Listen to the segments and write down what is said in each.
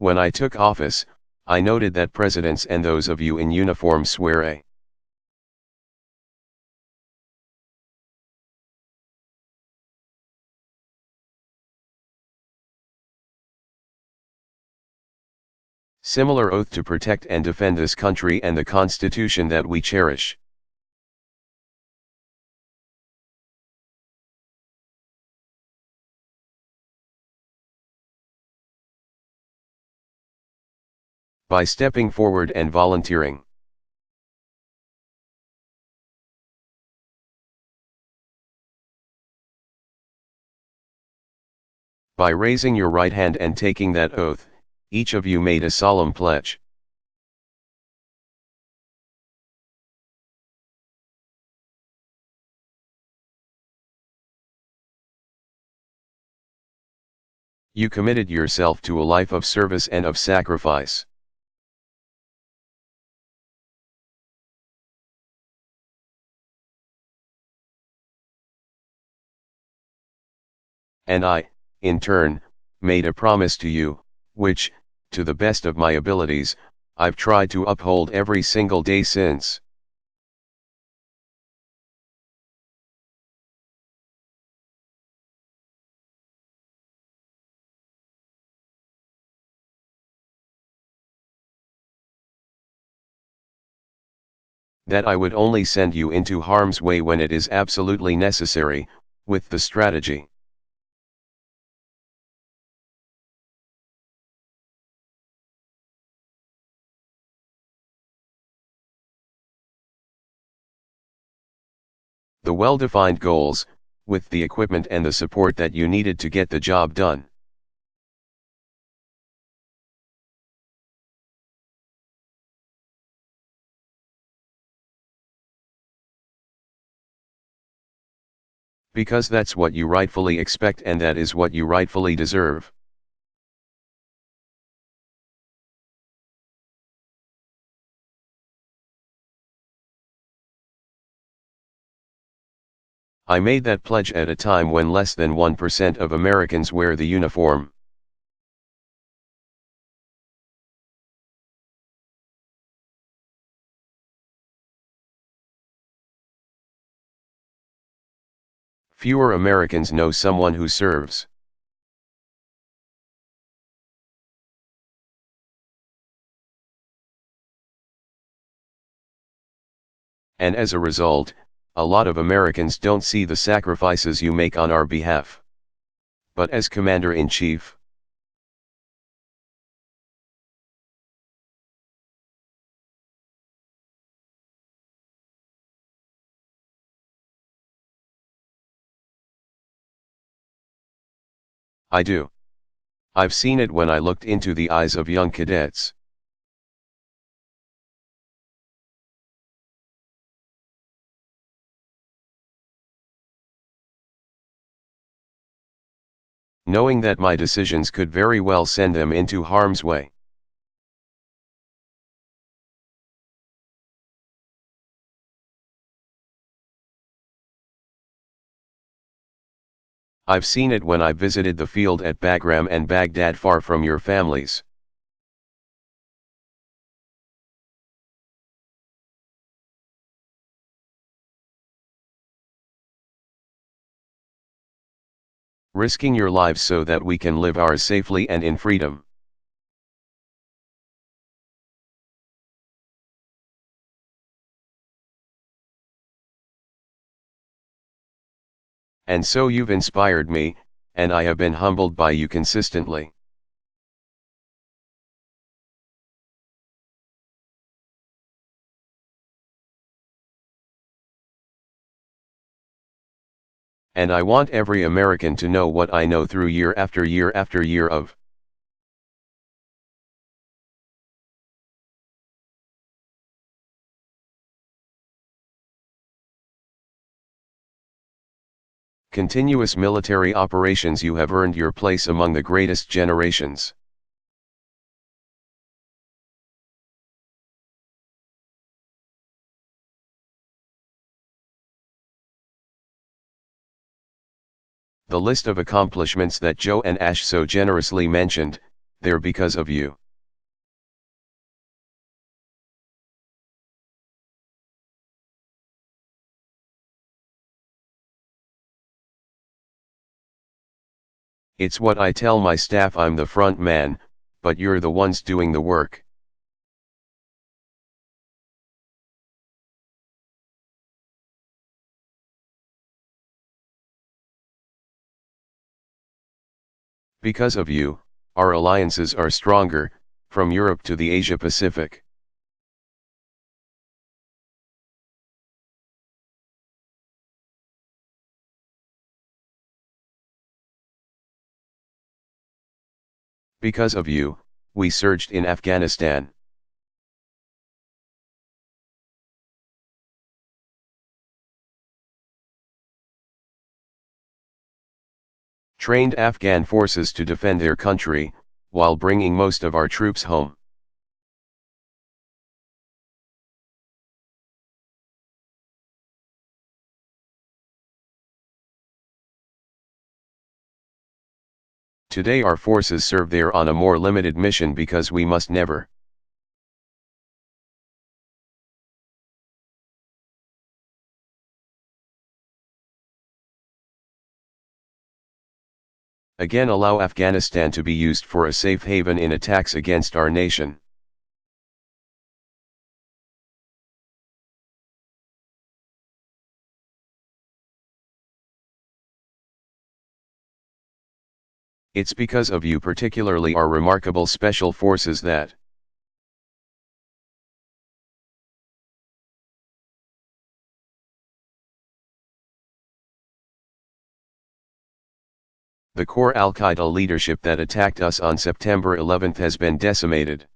When I took office, I noted that presidents and those of you in uniform swear a similar oath to protect and defend this country and the Constitution that we cherish. By stepping forward and volunteering. By raising your right hand and taking that oath, each of you made a solemn pledge. You committed yourself to a life of service and of sacrifice. And I, in turn, made a promise to you, which, to the best of my abilities, I've tried to uphold every single day since. That I would only send you into harm's way when it is absolutely necessary, with the strategy. The well-defined goals, with the equipment and the support that you needed to get the job done. Because that's what you rightfully expect and that is what you rightfully deserve. I made that pledge at a time when less than 1% of Americans wear the uniform. Fewer Americans know someone who serves. And as a result, a lot of Americans don't see the sacrifices you make on our behalf. But as Commander-in-Chief, I do. I've seen it when I looked into the eyes of young cadets. Knowing that my decisions could very well send them into harm's way. I've seen it when I visited the field at Bagram and Baghdad far from your families. Risking your lives so that we can live ours safely and in freedom. And so you've inspired me, and I have been humbled by you consistently. And I want every American to know what I know through year after year after year of continuous military operations. You have earned your place among the greatest generations. The list of accomplishments that Joe and Ash so generously mentioned, they're because of you. It's what I tell my staff, I'm the front man, but you're the ones doing the work. Because of you, our alliances are stronger, from Europe to the Asia Pacific. Because of you, we surged in Afghanistan. Trained Afghan forces to defend their country, while bringing most of our troops home. Today our forces serve there on a more limited mission because we must never. Again allow Afghanistan to be used for a safe haven in attacks against our nation. It's because of you, particularly our remarkable special forces, that the core Al-Qaeda leadership that attacked us on September 11 has been decimated.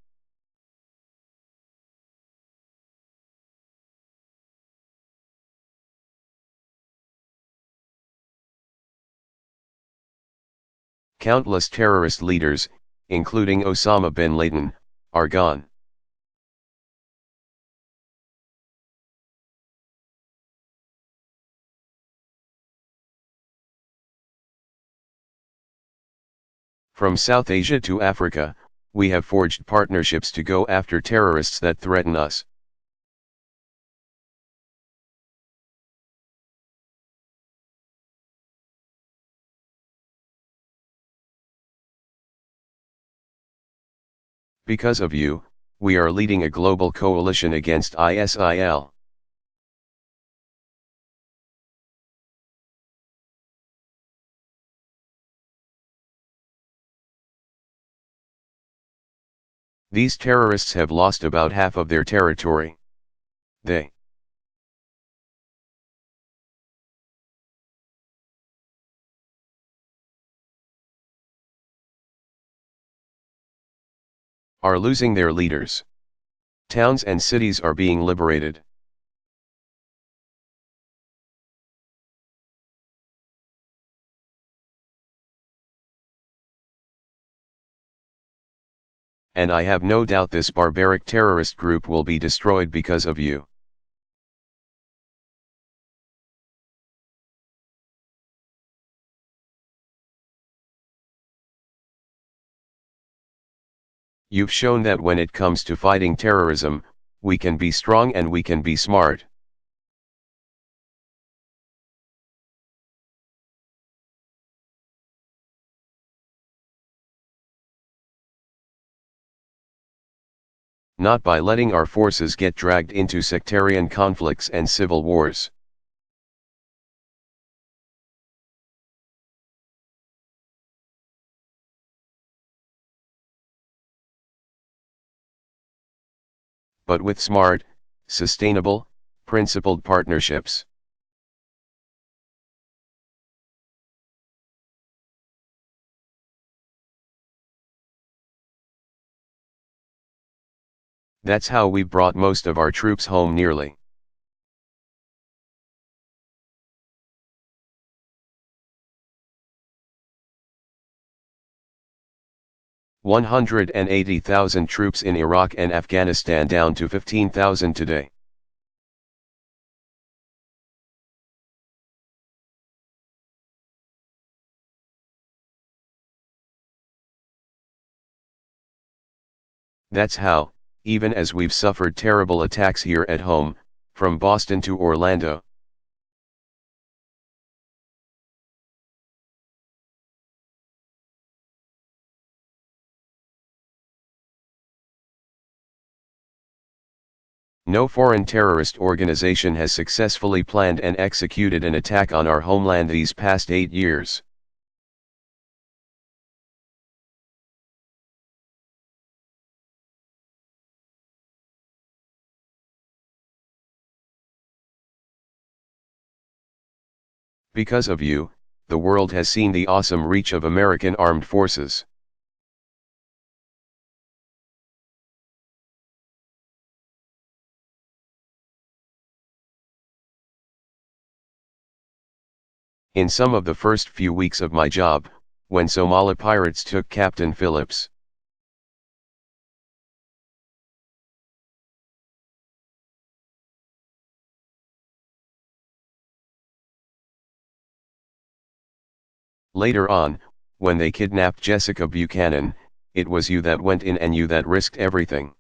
Countless terrorist leaders, including Osama bin Laden, are gone. From South Asia to Africa, we have forged partnerships to go after terrorists that threaten us. Because of you, we are leading a global coalition against ISIL. These terrorists have lost about half of their territory. They are losing their leaders. Towns and cities are being liberated. And I have no doubt this barbaric terrorist group will be destroyed because of you. You've shown that when it comes to fighting terrorism, we can be strong and we can be smart. Not by letting our forces get dragged into sectarian conflicts and civil wars. But with smart, sustainable, principled partnerships. That's how we've brought most of our troops home nearly. $180,000 troops in Iraq and Afghanistan, down to 15,000 today. That's how, even as we've suffered terrible attacks here at home, from Boston to Orlando. No foreign terrorist organization has successfully planned and executed an attack on our homeland these past 8 years. Because of you, the world has seen the awesome reach of American armed forces. In some of the first few weeks of my job, when Somali pirates took Captain Phillips, later on, when they kidnapped Jessica Buchanan, it was you that went in and you that risked everything.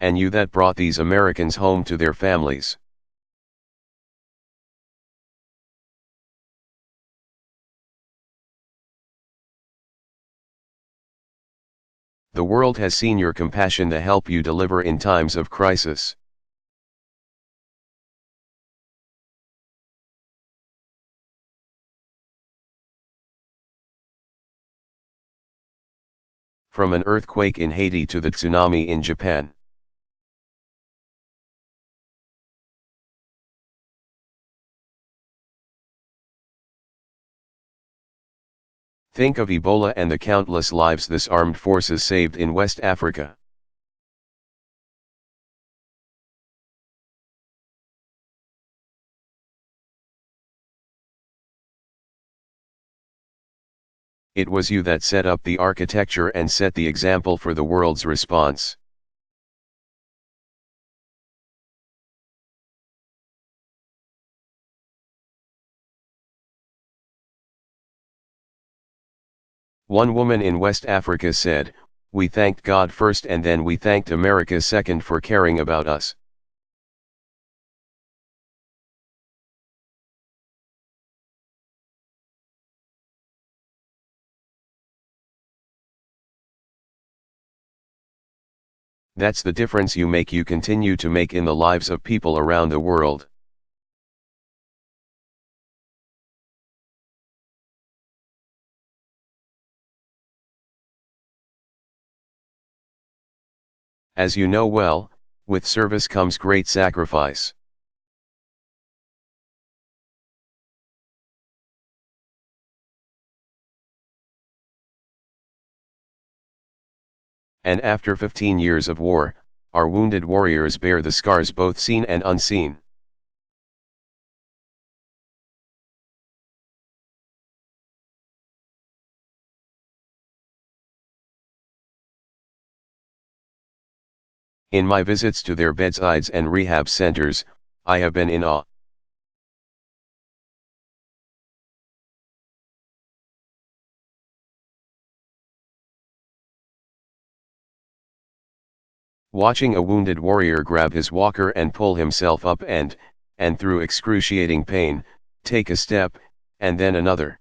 And you that brought these Americans home to their families. The world has seen your compassion to help you deliver in times of crisis. From an earthquake in Haiti to the tsunami in Japan. Think of Ebola and the countless lives this armed forces saved in West Africa. It was you that set up the architecture and set the example for the world's response. One woman in West Africa said, "We thanked God first and then we thanked America second for caring about us." That's the difference you continue to make in the lives of people around the world. As you know well, with service comes great sacrifice. And after 15 years of war, our wounded warriors bear the scars both seen and unseen. In my visits to their bedsides and rehab centers, I have been in awe. Watching a wounded warrior grab his walker and pull himself up and through excruciating pain, take a step, and then another.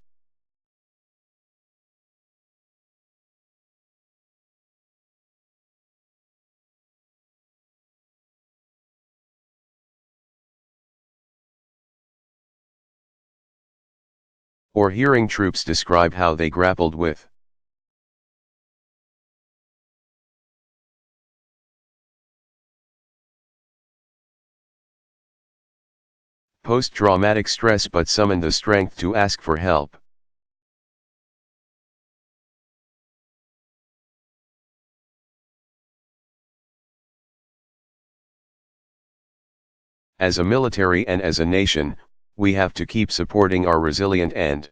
Or hearing troops describe how they grappled with post-traumatic stress but summoned the strength to ask for help. As a military and as a nation, we have to keep supporting our resilient and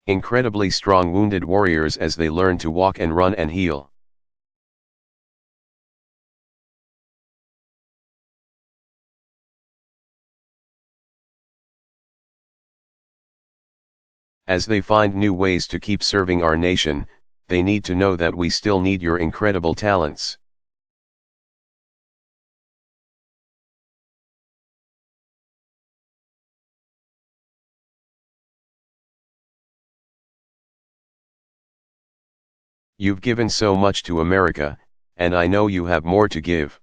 Incredibly strong wounded warriors as they learn to walk and run and heal. As they find new ways to keep serving our nation, they need to know that we still need your incredible talents. You've given so much to America, and I know you have more to give.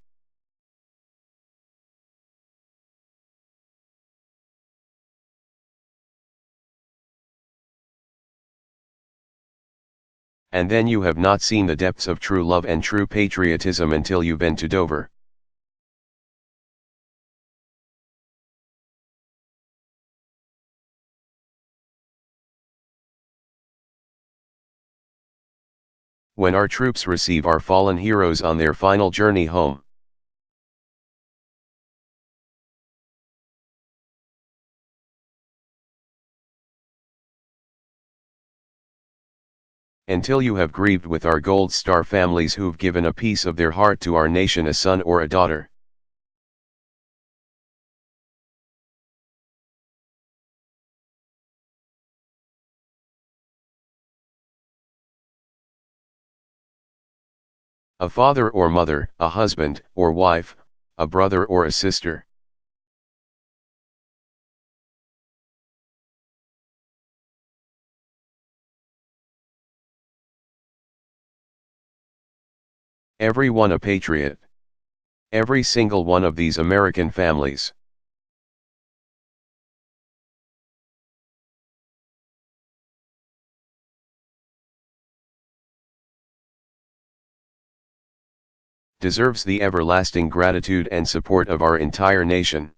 And then you have not seen the depths of true love and true patriotism until you've been to Dover. When our troops receive our fallen heroes on their final journey home. Until you have grieved with our Gold Star families who've given a piece of their heart to our nation, a son or a daughter. A father or mother, a husband or wife, a brother or a sister. Every one a patriot. Every single one of these American families. Deserves the everlasting gratitude and support of our entire nation.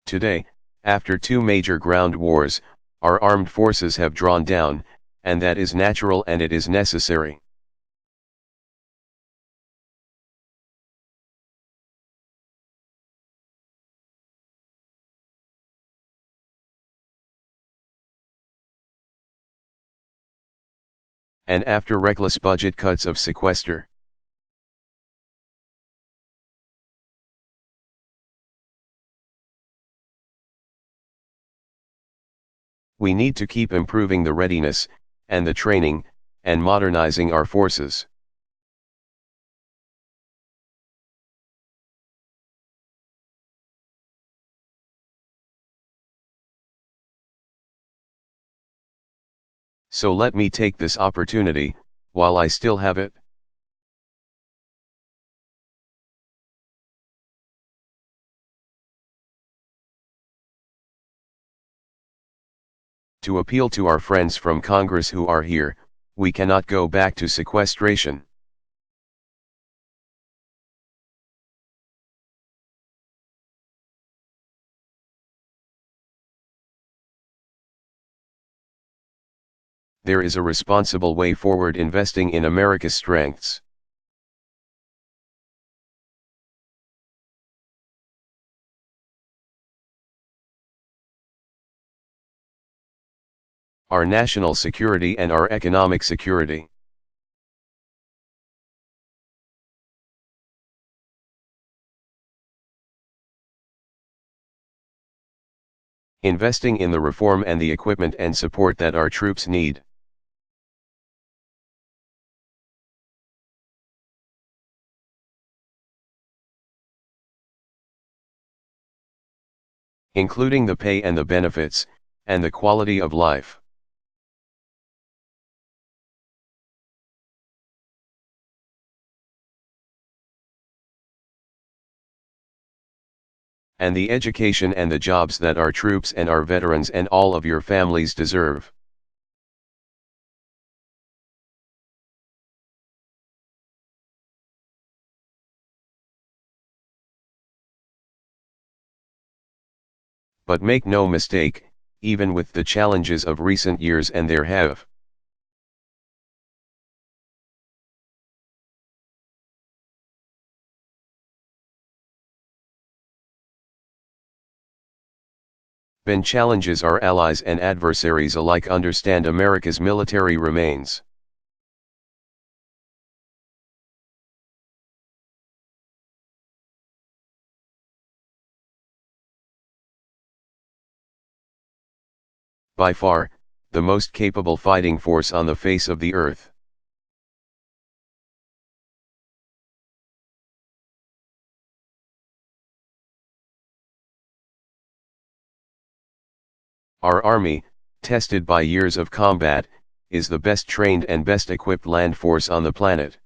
Today, after two major ground wars, our armed forces have drawn down, and that is natural and it is necessary. And after reckless budget cuts of sequester. We need to keep improving the readiness, and the training, and modernizing our forces. So let me take this opportunity, while I still have it, to appeal to our friends from Congress who are here. We cannot go back to sequestration. There is a responsible way forward, investing in America's strengths. Our national security and our economic security. Investing in the reform and the equipment and support that our troops need. Including the pay and the benefits, and the quality of life. And the education and the jobs that our troops and our veterans and all of your families deserve. But make no mistake, even with the challenges of recent years, and there have, been challenges our allies and adversaries alike understand America's military remains. By far, the most capable fighting force on the face of the earth. Our army, tested by years of combat, is the best trained and best equipped land force on the planet.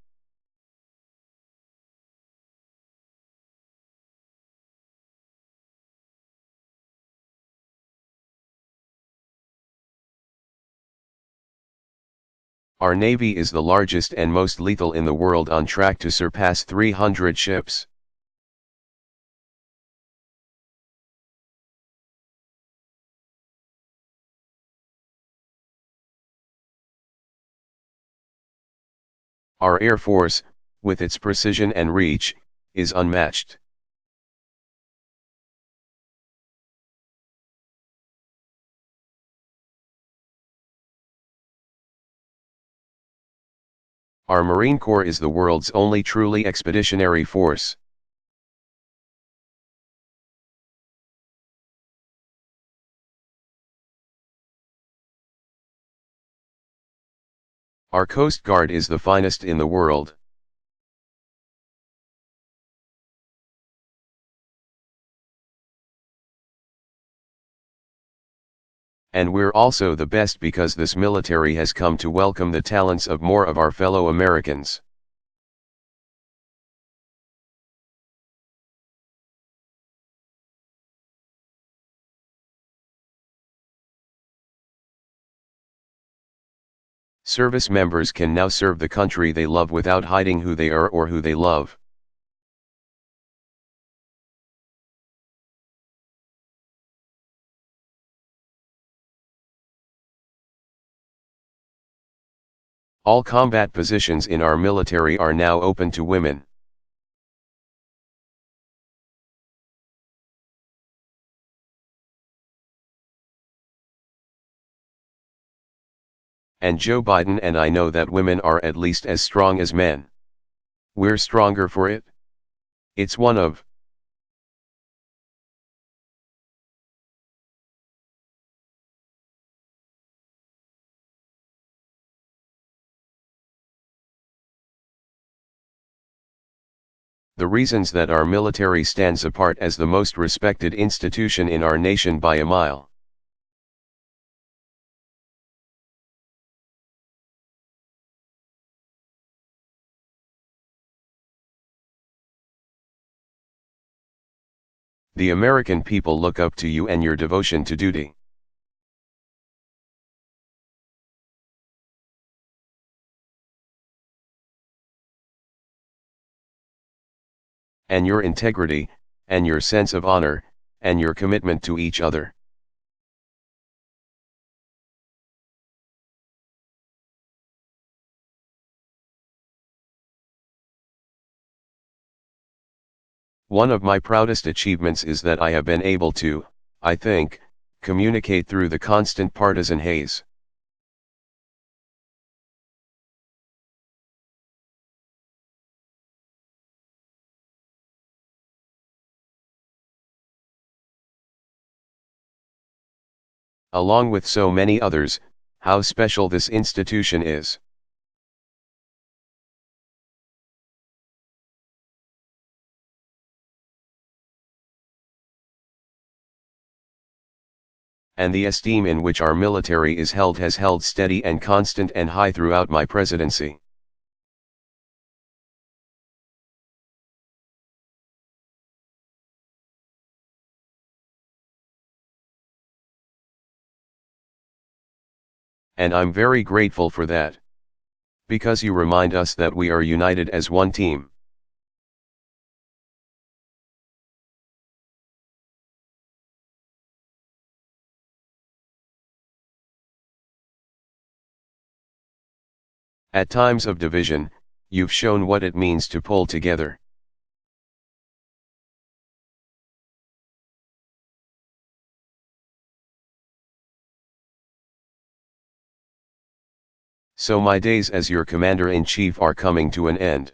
Our navy is the largest and most lethal in the world, on track to surpass 300 ships. Our air force, with its precision and reach, is unmatched. Our Marine Corps is the world's only truly expeditionary force. Our Coast Guard is the finest in the world. And we're also the best because this military has come to welcome the talents of more of our fellow Americans. Service members can now serve the country they love without hiding who they are or who they love. All combat positions in our military are now open to women. And Joe Biden and I know that women are at least as strong as men. We're stronger for it. It's one of the reasons that our military stands apart as the most respected institution in our nation by a mile. The American people look up to you and your devotion to duty. And your integrity, and your sense of honor, and your commitment to each other. One of my proudest achievements is that I have been able to, I think, communicate through the constant partisan haze. Along with so many others, how special this institution is. And the esteem in which our military is held has held steady and constant and high throughout my presidency. And I'm very grateful for that. Because you remind us that we are united as one team. At times of division, you've shown what it means to pull together. So my days as your commander-in-chief are coming to an end.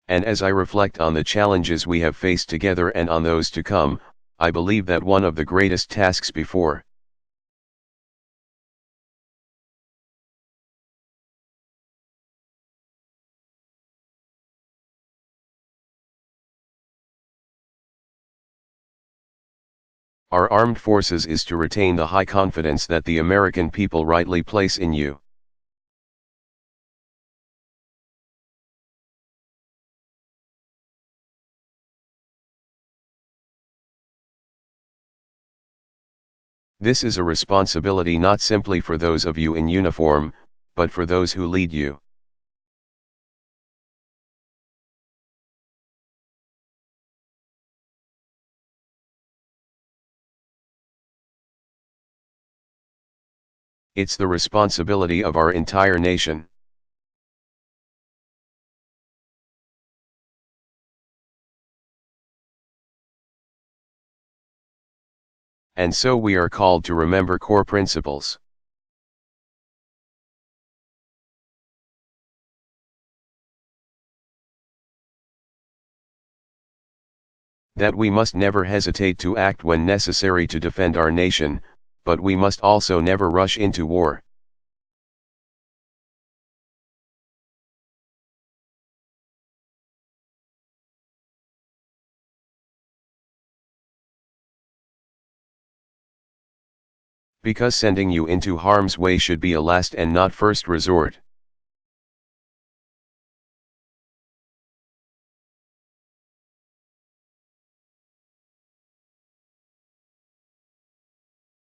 And as I reflect on the challenges we have faced together and on those to come, I believe that one of the greatest tasks before our armed forces is to retain the high confidence that the American people rightly place in you. This is a responsibility not simply for those of you in uniform, but for those who lead you. It's the responsibility of our entire nation. And so we are called to remember core principles. That we must never hesitate to act when necessary to defend our nation, but we must also never rush into war. Because sending you into harm's way should be a last and not first resort.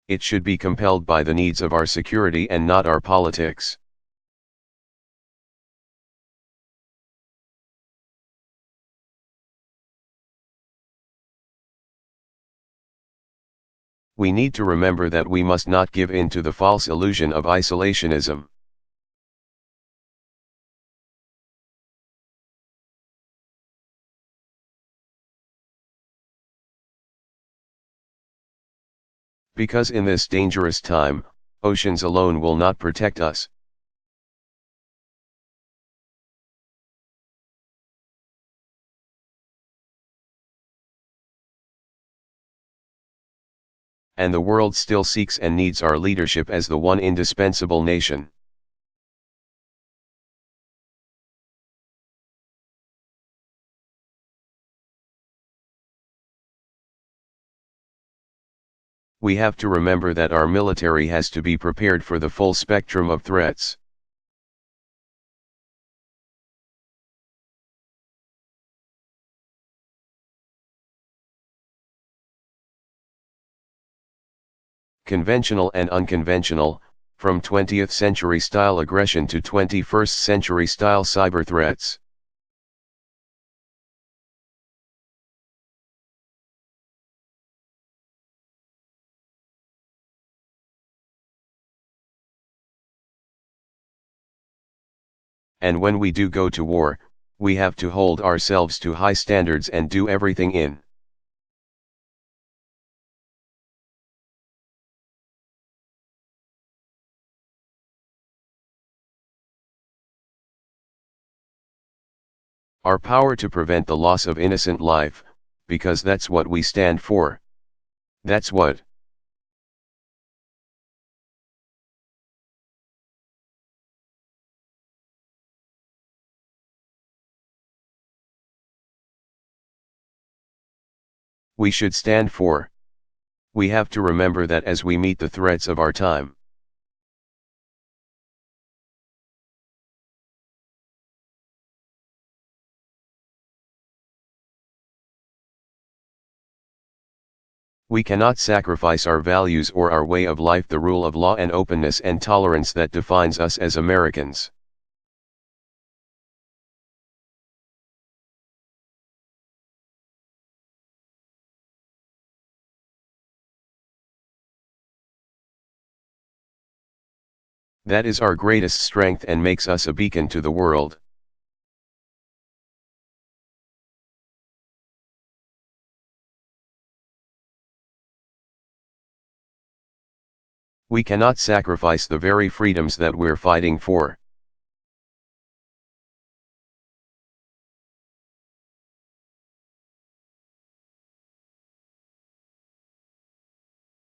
It should be compelled by the needs of our security and not our politics. We need to remember that we must not give in to the false illusion of isolationism. Because in this dangerous time, oceans alone will not protect us. And the world still seeks and needs our leadership as the one indispensable nation. We have to remember that our military has to be prepared for the full spectrum of threats. Conventional and unconventional, from 20th century style aggression to 21st century style cyber threats. And when we do go to war, we have to hold ourselves to high standards and do everything in our power to prevent the loss of innocent life, because that's what we stand for. That's what we should stand for. We have to remember that as we meet the threats of our time. We cannot sacrifice our values or our way of life, the rule of law and openness and tolerance that defines us as Americans. That is our greatest strength and makes us a beacon to the world. We cannot sacrifice the very freedoms that we're fighting for.